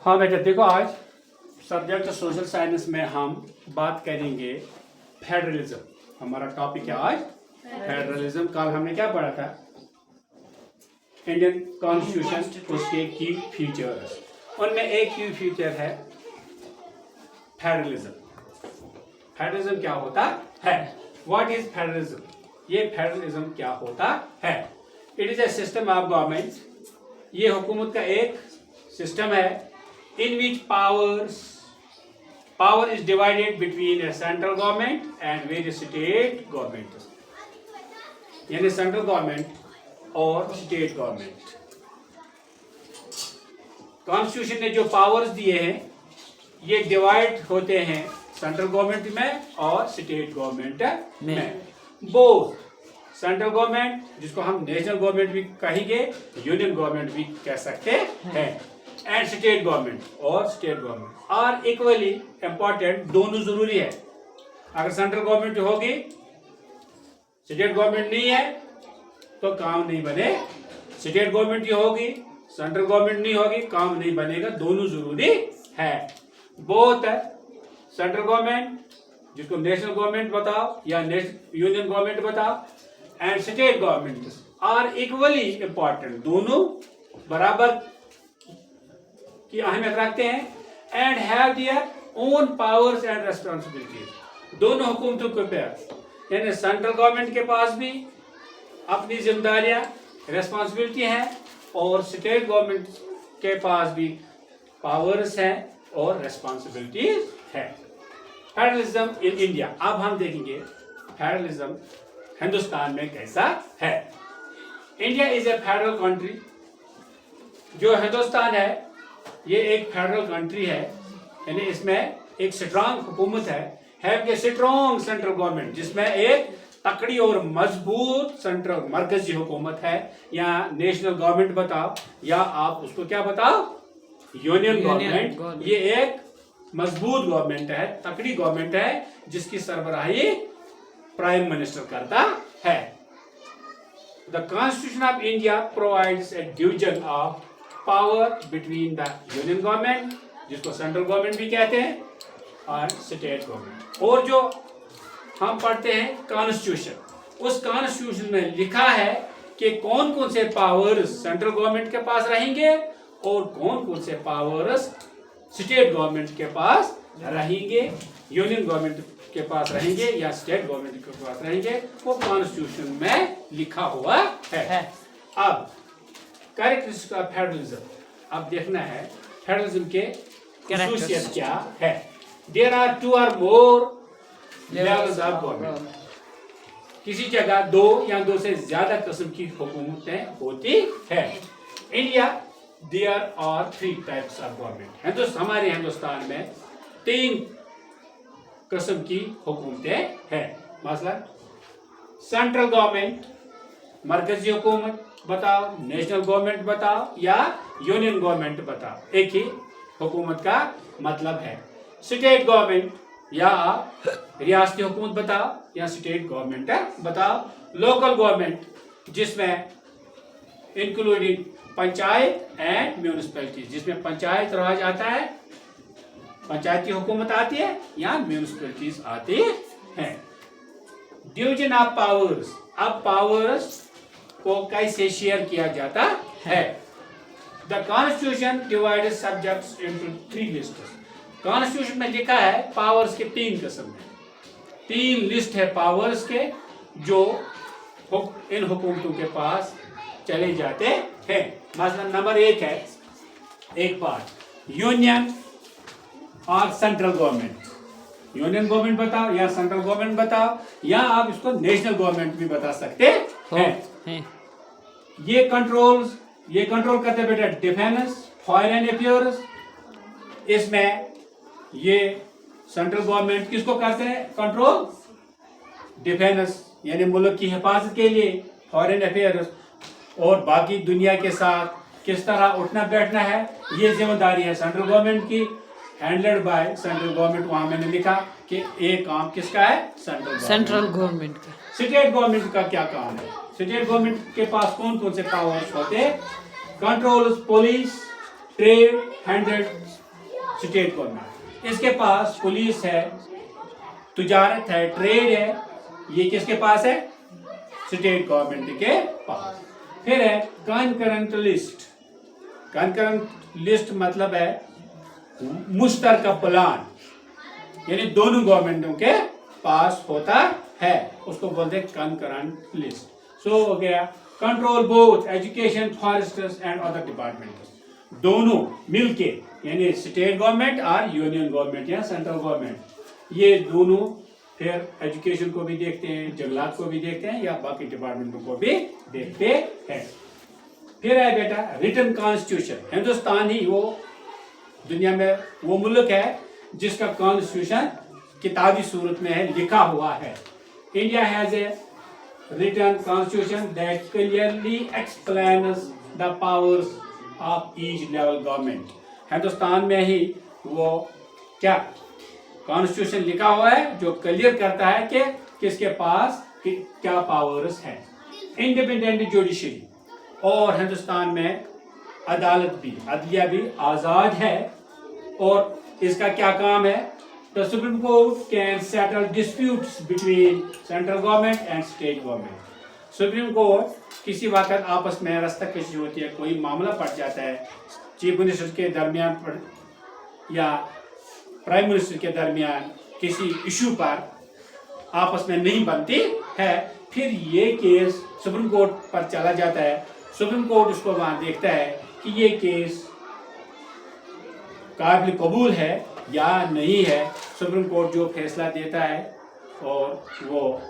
हाँ बेटा देखो, आज सब्जेक्ट सोशल साइंस में हम बात करेंगे फेडरलिज्म। हमारा टॉपिक है आज फेडरलिज्म। कल हमने क्या पढ़ा था? इंडियन कॉन्स्टिट्यूशन, उसके की फीचर्स। उनमें एक की फीचर है फेडरलिज्म। फेडरलिज्म क्या होता है? What is federalism? ये फेडरलिज्म क्या होता है? It is a system of government. ये हुकूमत का एक सिस्टम है in which power is divided between a central government and various state governments, यानी सेंट्रल गवर्नमेंट और स्टेट गवर्नमेंट। कॉन्स्टिट्यूशन ने जो पावर्स दिए हैं ये डिवाइड होते हैं सेंट्रल गवर्नमेंट में और स्टेट गवर्नमेंट में। बोथ सेंट्रल गवर्नमेंट, जिसको हम नेशनल गवर्नमेंट भी कहेंगे, यूनियन गवर्नमेंट भी कह सकते हैं, एंड स्टेट गवर्नमेंट और state government are equally important. दोनों जरूरी है। अगर सेंट्रल गवर्नमेंट होगी, स्टेट गवर्नमेंट नहीं है तो काम नहीं बने। स्टेट गवर्नमेंट ही होगी, सेंट्रल गवर्नमेंट नहीं होगी, काम नहीं बनेगा। दोनों जरूरी है। बोथ सेंट्रल गवर्नमेंट, जिसको नेशनल गवर्नमेंट बताओ या यूनियन गवर्नमेंट बताओ, and state government are equally important. दोनों बराबर की अहमियत रखते हैं। And have their own powers and responsibilities. दोनों हुकूमतों के पास, यानी सेंट्रल गवर्नमेंट के पास भी अपनी जिम्मेदारियां, रेस्पॉन्सिबिलिटी हैं, और स्टेट गवर्नमेंट के पास भी पावर्स हैं और रेस्पॉन्सिबिलिटीज है। Federalism in India. अब हम देखेंगे फेडरलिज्म हिंदुस्तान में कैसा है। India is a federal country. जो हिंदुस्तान है ये एक फेडरल कंट्री है, यानी इसमें एक स्ट्रांग हुकूमत है। Have a strong central government, जिसमें एक तकड़ी और मजबूत सेंट्रल मरकजी हुकूमत है, या नेशनल गवर्नमेंट बताओ या आप उसको क्या बताओ, यूनियन गवर्नमेंट। ये एक मजबूत गवर्नमेंट है, तकड़ी गवर्नमेंट है, जिसकी सरबराही प्राइम मिनिस्टर करता है। The constitution of India provides A division of power between the union government, जिसको सेंट्रल गवर्नमेंट भी कहते हैं, और स्टेट गवर्नमेंट। और जो हम पढ़ते हैं कॉन्स्टिट्यूशन, उस कॉन्स्टिट्यूशन में लिखा है कि कौन कौन से पावर्स सेंट्रल गवर्नमेंट के पास रहेंगे और कौन कौन से पावर्स स्टेट गवर्नमेंट के पास रहेंगे, यूनियन गवर्नमेंट के पास रहेंगे या स्टेट गवर्नमेंट के पास रहेंगे। वो कॉन्स्टिट्यूशन में लिखा हुआ है। अब कैरेक्टरिस्टिक्स ऑफ फेडरलिज्म, अब देखना है फेडरलिज्म के खासियत क्या है। There are 2 or more levels of government. किसी जगह 2 या 2 से ज्यादा किस्म की हुकूमतें होती है। India there are 3 types of government. हमारे हिंदुस्तान में 3 किस्म की हुकूमतें हैं। मसलन सेंट्रल गवर्नमेंट, मरकजी हुकूमत बताओ, नेशनल गवर्नमेंट बताओ या यूनियन गवर्नमेंट बताओ, एक ही हुकूमत का मतलब है। स्टेट गवर्नमेंट, या आप रियासती हुकूमत बताओ या स्टेट गवर्नमेंट बताओ। लोकल गवर्नमेंट, जिसमें इंक्लूडिंग पंचायत एंड म्यूनिसिपैलिटी, जिसमें पंचायत राज आता है, पंचायत की हुकूमत आती है, या म्यूनिसिपैलिटीज आती हैं। Division of powers. अब पावर्स को कैसे शेयर किया जाता है। The constitution divided subjects into 3 lists. Constitution में लिखा है पावर्स के 3 किस्म हैं। 3 लिस्ट है पावर्स के, जो इन हुकूमतों के पास चले जाते हैं। मतलब नंबर 1 है, एक पार्ट यूनियन और सेंट्रल गवर्नमेंट। यूनियन गवर्नमेंट बताओ या सेंट्रल गवर्नमेंट बताओ, या आप इसको नेशनल गवर्नमेंट भी बता सकते हैं। ये कंट्रोल करते बेटा डिफेंस, फॉरेन अफेयर्स। इसमें ये सेंट्रल गवर्नमेंट किसको करते हैं कंट्रोल? डिफेंस, यानी मुल्क की हिफाजत के लिए, फॉरेन अफेयर्स, और बाकी दुनिया के साथ किस तरह उठना बैठना है, ये जिम्मेदारी है सेंट्रल गवर्नमेंट की, हैंडल्ड बाय सेंट्रल गवर्नमेंट। वहां मैंने लिखा कि एक काम किसका है? सेंट्रल गवर्नमेंट का। स्टेट गवर्नमेंट का क्या काम है? स्टेट गवर्नमेंट के पास कौन कौन से पावर्स होते हैं? Controls police, trade handed state government. इसके पास पुलिस है, तुजारत है, ट्रेड है, ये किसके पास है? स्टेट गवर्नमेंट के पास। फिर है कॉन्करेंट लिस्ट। कॉन्करेंट लिस्ट मतलब है मुश्तरका प्लान, यानी दोनों गवर्नमेंटों के पास होता है, उसको बोलते हैं कॉन्करेंट लिस्ट। सो हो गया control both education, forests and other departments, दोनों मिलके, यानी स्टेट गवर्नमेंट और यूनियन गवर्नमेंट या सेंट्रल गवर्नमेंट, ये दोनों फिर एजुकेशन को भी देखते हैं, जंगलात को भी देखते हैं या बाकी डिपार्टमेंटों को भी देखते हैं। फिर है बेटा रिटन कॉन्स्टिट्यूशन। हिंदुस्तान ही वो दुनिया में वो मुल्क है जिसका कॉन्स्टिट्यूशन किताबी सूरत में है, लिखा हुआ है। India has a written constitution that clearly explains the powers of each level government. Hindustan में ही वो क्या कॉन्स्टिट्यूशन लिखा हुआ है जो क्लियर करता है कि किसके पास क्या पावर्स है। इंडिपेंडेंट जुडिशरी, और हिंदुस्तान में अदालत भी, अदलिया भी आज़ाद है, और इसका क्या काम है? The supreme court can settle disputes between central government and state government. Supreme court किसी वक्त आपस में रस्ताकशी होती है, कोई मामला पड़ जाता है, चीफ मिनिस्टर के दरमियान या प्राइम मिनिस्टर के दरमियान किसी इशू पर आपस में नहीं बनती है, फिर ये केस सुप्रीम कोर्ट पर चला जाता है। सुप्रीम कोर्ट उसको वहां देखता है कि ये केस काबिल कबूल है या नहीं है। सुप्रीम कोर्ट जो फैसला देता है और वो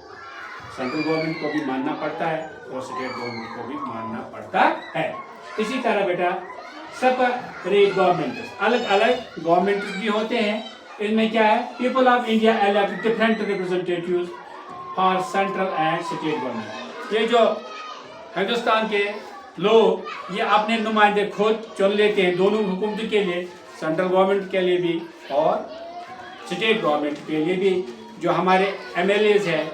सेंट्रल गवर्नमेंट को भी मानना पड़ता है और स्टेट गवर्नमेंट को भी मानना पड़ता है। इसी तरह बेटा सेपरेट गवर्नमेंट, अलग अलग गवर्नमेंट भी होते हैं। इनमें क्या है? People of India elect different representatives for central and state government. ये जो हिंदुस्तान के लोग ये अपने नुमाइंदे खुद चुन लेते हैं, दोनों हुकूमत के लिए, सेंट्रल गवर्नमेंट के लिए भी और स्टेट गवर्नमेंट के लिए भी। जो हमारे MLAs है,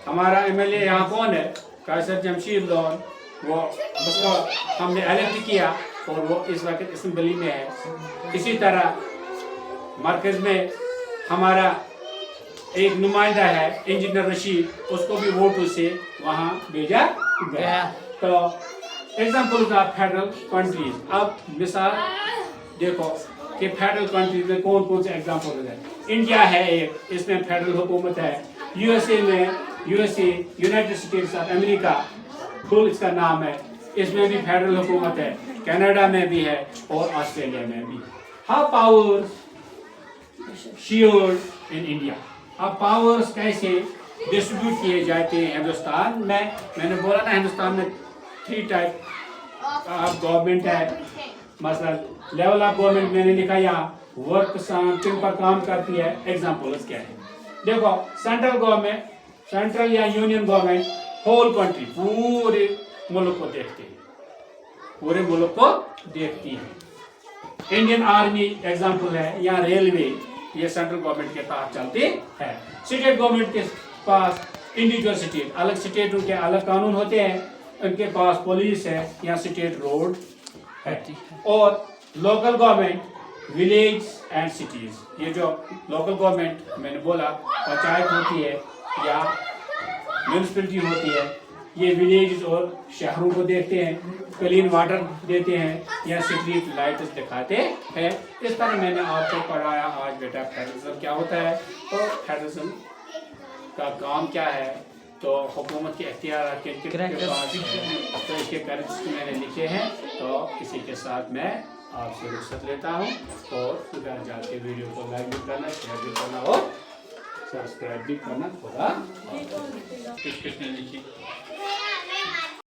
हमारा MLA यहाँ कौन है? कासर जमशीद लोन, वो उसको हमने इलेक्ट किया और वो इस वक्त असेंबली में है। इसी तरह मरकज में हमारा एक नुमाइंदा है इंजीनियर रशीद, उसको भी वोटों से वहाँ भेजा गया। तो एग्जाम्पल ऑफ फेडरल कंट्रीज। अब मिसाल देखो कि फेडरल कंट्रीज में कौन कौन से एग्जाम्पल है। इंडिया है एक, इसमें फेडरल हुकूमत है। USA में United states of America full इसका नाम है, इसमें भी फेडरल हुकूमत है। कनाडा में भी है और ऑस्ट्रेलिया में भी। How powers shared in India. अब पावर्स कैसे डिस्ट्रीब्यूट किए जाते हैं हिंदुस्तान में? मैंने बोला ना हिंदुस्तान में 3 टाइप ऑफ गवर्नमेंट है। मसलन लेवल ऑफ गवर्नमेंट मैंने लिखा यहाँ, वर्क किन पर काम करती है। एग्जाम्पल्स क्या है? देखो सेंट्रल गवर्नमेंट, सेंट्रल या यूनियन गवर्नमेंट होल कंट्री, पूरे मुल्क को देखती है, पूरे मुल्क को देखती है। इंडियन आर्मी एग्जाम्पल है, या रेलवे, ये सेंट्रल गवर्नमेंट के पास चलती है। स्टेट गवर्नमेंट के पास इंडिविजुअल स्टेट, अलग स्टेटों के अलग कानून होते हैं, उनके पास पुलिस है या स्टेट रोड है। और local government village and cities. ये जो लोकल गवर्नमेंट मैंने बोला पंचायत होती है या म्यूनिसिपैलिटी होती है, ये विलेज और शहरों को देखते हैं, क्लीन वाटर देते हैं या स्ट्रीट लाइट्स दिखाते हैं। इस तरह मैंने आपको पढ़ाया आज बेटा फेडरलिज्म क्या होता है और फेडरलिज्म का काम क्या है, तो हुकूमत के अख्तियार किन के पास है, तो इसके करेक्ट मैंने लिखे हैं। तो इसी के साथ मैं आपसे रुख्सत लेता हूँ और घर जाके वीडियो को लाइक भी करना, शेयर भी करना और सब्सक्राइब भी करना। खुदा किसने लिखी?